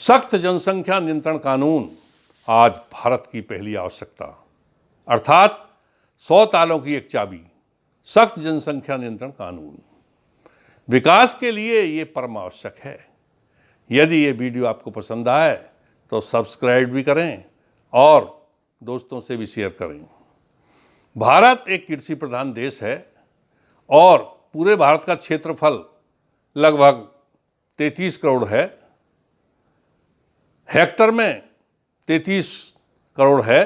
सख्त जनसंख्या नियंत्रण कानून आज भारत की पहली आवश्यकता, अर्थात 100 तालों की एक चाबी, सख्त जनसंख्या नियंत्रण कानून विकास के लिए ये परम आवश्यक है। यदि ये वीडियो आपको पसंद आए तो सब्सक्राइब भी करें और दोस्तों से भी शेयर करें। भारत एक कृषि प्रधान देश है और पूरे भारत का क्षेत्रफल लगभग 33 करोड़ है। हेक्टर में 33 करोड़ है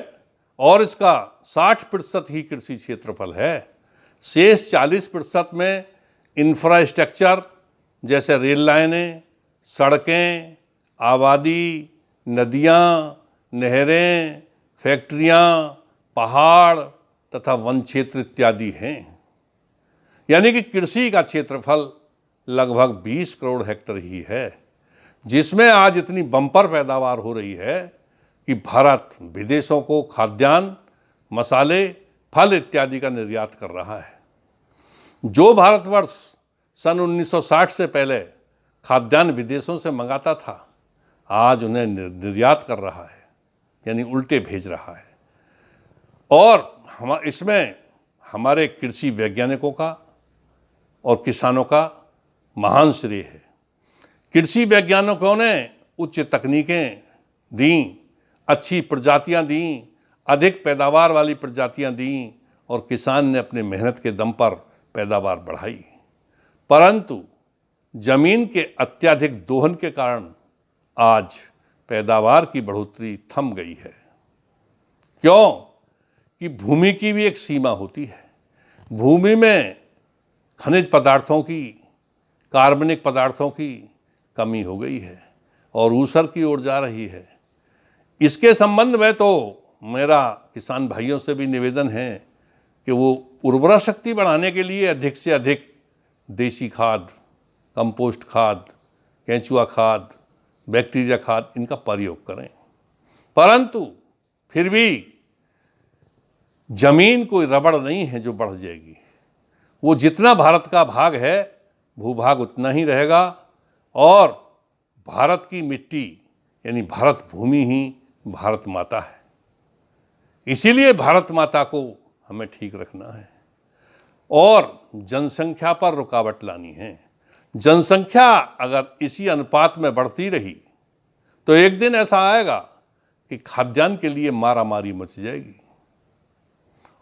और इसका 60% ही कृषि क्षेत्रफल है। शेष 40% में इंफ्रास्ट्रक्चर जैसे रेल लाइनें, सड़कें, आबादी, नदियाँ, नहरें, फैक्ट्रियाँ, पहाड़ तथा वन क्षेत्र इत्यादि हैं। यानी कि कृषि का क्षेत्रफल लगभग 20 करोड़ हेक्टर ही है, जिसमें आज इतनी बम्पर पैदावार हो रही है कि भारत विदेशों को खाद्यान्न, मसाले, फल इत्यादि का निर्यात कर रहा है। जो भारतवर्ष सन 1960 से पहले खाद्यान्न विदेशों से मंगाता था, आज उन्हें निर्यात कर रहा है, यानी उल्टे भेज रहा है। और इसमें हमारे कृषि वैज्ञानिकों का और किसानों का महान श्रेय है। कृषि वैज्ञानिकों ने उच्च तकनीकें दी, अच्छी प्रजातियां दी, अधिक पैदावार वाली प्रजातियां दी और किसान ने अपने मेहनत के दम पर पैदावार बढ़ाई। परंतु जमीन के अत्यधिक दोहन के कारण आज पैदावार की बढ़ोतरी थम गई है। क्यों? कि भूमि की भी एक सीमा होती है। भूमि में खनिज पदार्थों की, कार्बनिक पदार्थों की कमी हो गई है और ऊसर की ओर जा रही है। इसके संबंध में तो मेरा किसान भाइयों से भी निवेदन है कि वो उर्वरा शक्ति बढ़ाने के लिए अधिक से अधिक देसी खाद, कंपोस्ट खाद, केंचुआ खाद, बैक्टीरिया खाद इनका प्रयोग करें। परंतु फिर भी जमीन कोई रबड़ नहीं है जो बढ़ जाएगी। वो जितना भारत का भाग है, भूभाग उतना ही रहेगा और भारत की मिट्टी यानी भारत भूमि ही भारत माता है। इसीलिए भारत माता को हमें ठीक रखना है और जनसंख्या पर रुकावट लानी है। जनसंख्या अगर इसी अनुपात में बढ़ती रही तो एक दिन ऐसा आएगा कि खाद्यान्न के लिए मारामारी मच जाएगी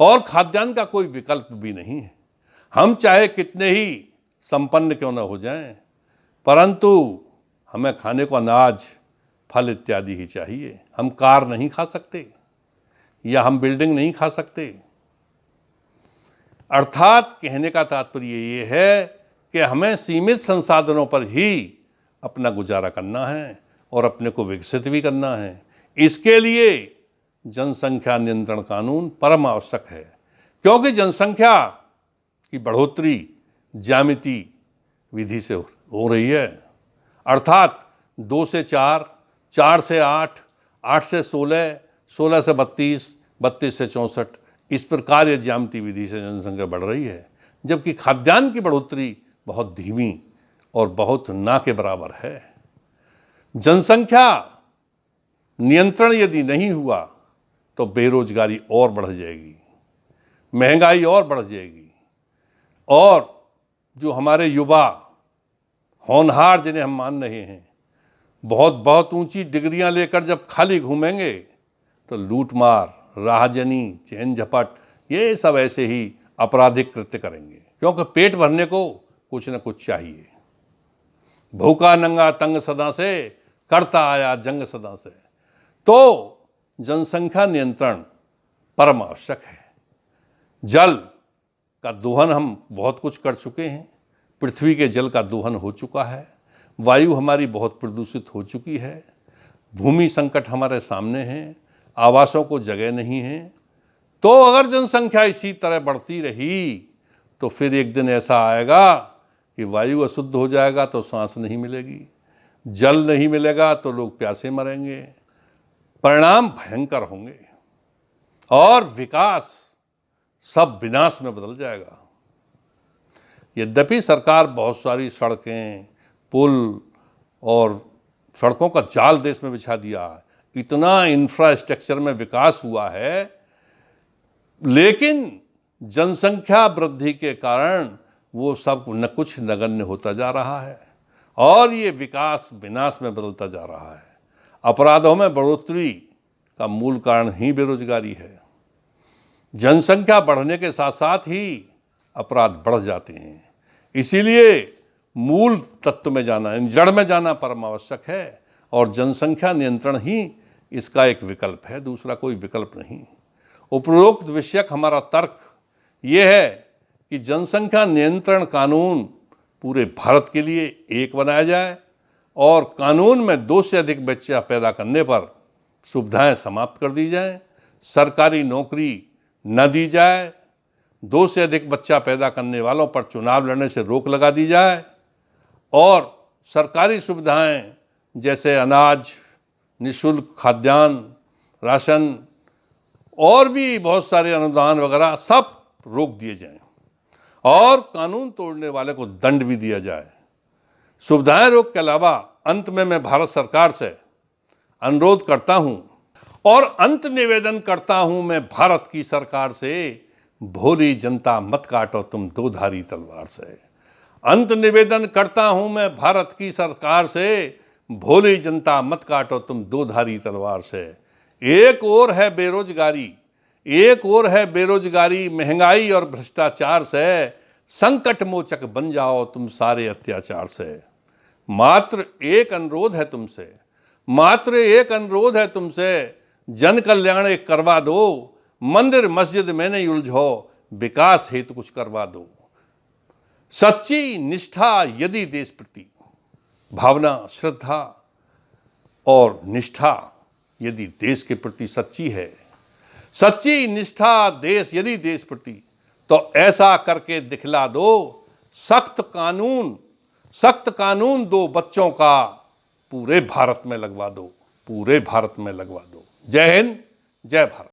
और खाद्यान्न का कोई विकल्प भी नहीं है। हम चाहे कितने ही संपन्न क्यों न हो जाएं, परंतु हमें खाने को अनाज, फल इत्यादि ही चाहिए। हम कार नहीं खा सकते या हम बिल्डिंग नहीं खा सकते। अर्थात कहने का तात्पर्य ये है कि हमें सीमित संसाधनों पर ही अपना गुजारा करना है और अपने को विकसित भी करना है। इसके लिए जनसंख्या नियंत्रण कानून परम आवश्यक है, क्योंकि जनसंख्या की बढ़ोतरी ज्यामिति विधि से हो रही है। अर्थात 2 से 4, 4 से 8, 8 से 16, 16 से 32, 32 से 64 इस प्रकार ये ज्यामिति विधि से जनसंख्या बढ़ रही है, जबकि खाद्यान्न की बढ़ोतरी बहुत धीमी और बहुत ना के बराबर है। जनसंख्या नियंत्रण यदि नहीं हुआ तो बेरोजगारी और बढ़ जाएगी, महंगाई और बढ़ जाएगी और जो हमारे युवा होनहार जिन्हें हम मान रहे हैं, बहुत ऊंची डिग्रियां लेकर जब खाली घूमेंगे तो लूटमार, राहजनी, चैन झपट ये सब ऐसे ही आपराधिक कृत्य करेंगे, क्योंकि पेट भरने को कुछ न कुछ चाहिए। भूखा नंगा तंग सदा से, करता आया जंग सदा से। तो जनसंख्या नियंत्रण परम आवश्यक है। जल का दोहन हम बहुत कुछ कर चुके हैं। पृथ्वी के जल का दोहन हो चुका है। वायु हमारी बहुत प्रदूषित हो चुकी है। भूमि संकट हमारे सामने है। आवासों को जगह नहीं है। तो अगर जनसंख्या इसी तरह बढ़ती रही तो फिर एक दिन ऐसा आएगा कि वायु अशुद्ध हो जाएगा तो सांस नहीं मिलेगी, जल नहीं मिलेगा तो लोग प्यासे मरेंगे। परिणाम भयंकर होंगे और विकास सब विनाश में बदल जाएगा। यद्यपि सरकार बहुत सारी सड़कें, पुल और सड़कों का जाल देश में बिछा दिया, इतना इंफ्रास्ट्रक्चर में विकास हुआ है, लेकिन जनसंख्या वृद्धि के कारण वो सब न कुछ नगण्य होता जा रहा है और ये विकास विनाश में बदलता जा रहा है। अपराधों में बढ़ोतरी का मूल कारण ही बेरोजगारी है। जनसंख्या बढ़ने के साथ साथ ही अपराध बढ़ जाते हैं। इसीलिए मूल तत्व में जाना, जड़ में जाना परम आवश्यक है और जनसंख्या नियंत्रण ही इसका एक विकल्प है, दूसरा कोई विकल्प नहीं। उपरोक्त विषयक हमारा तर्क ये है कि जनसंख्या नियंत्रण कानून पूरे भारत के लिए एक बनाया जाए और कानून में 2 से अधिक बच्चा पैदा करने पर सुविधाएं समाप्त कर दी जाएं, सरकारी नौकरी न दी जाए, 2 से अधिक बच्चा पैदा करने वालों पर चुनाव लड़ने से रोक लगा दी जाए और सरकारी सुविधाएं जैसे अनाज, निःशुल्क खाद्यान्न, राशन और भी बहुत सारे अनुदान वगैरह सब रोक दिए जाएं और कानून तोड़ने वाले को दंड भी दिया जाए। सुविधाएं रोक के अलावा अंत में मैं भारत सरकार से अनुरोध करता हूं और अंत निवेदन करता हूं मैं भारत की सरकार से, भोली जनता मत काटो तुम 2 धारी तलवार से। अंत निवेदन करता हूं मैं भारत की सरकार से, भोली जनता मत काटो तुम 2 धारी तलवार से। एक ओर है बेरोजगारी, एक ओर है बेरोजगारी, महंगाई और भ्रष्टाचार से, संकट मोचक बन जाओ तुम सारे अत्याचार से। मात्र एक अनुरोध है तुमसे, मात्र एक अनुरोध है तुमसे, जन कल्याण एक करवा दो, मंदिर मस्जिद में नहीं उलझो, विकास हेतु कुछ करवा दो। सच्ची निष्ठा यदि देश प्रति, भावना, श्रद्धा और निष्ठा यदि देश के प्रति सच्ची है, सच्ची निष्ठा देश यदि देश प्रति, तो ऐसा करके दिखला दो, सख्त कानून 2 बच्चों का पूरे भारत में लगवा दो, पूरे भारत में लगवा दो। जय हिंद, जय भारत।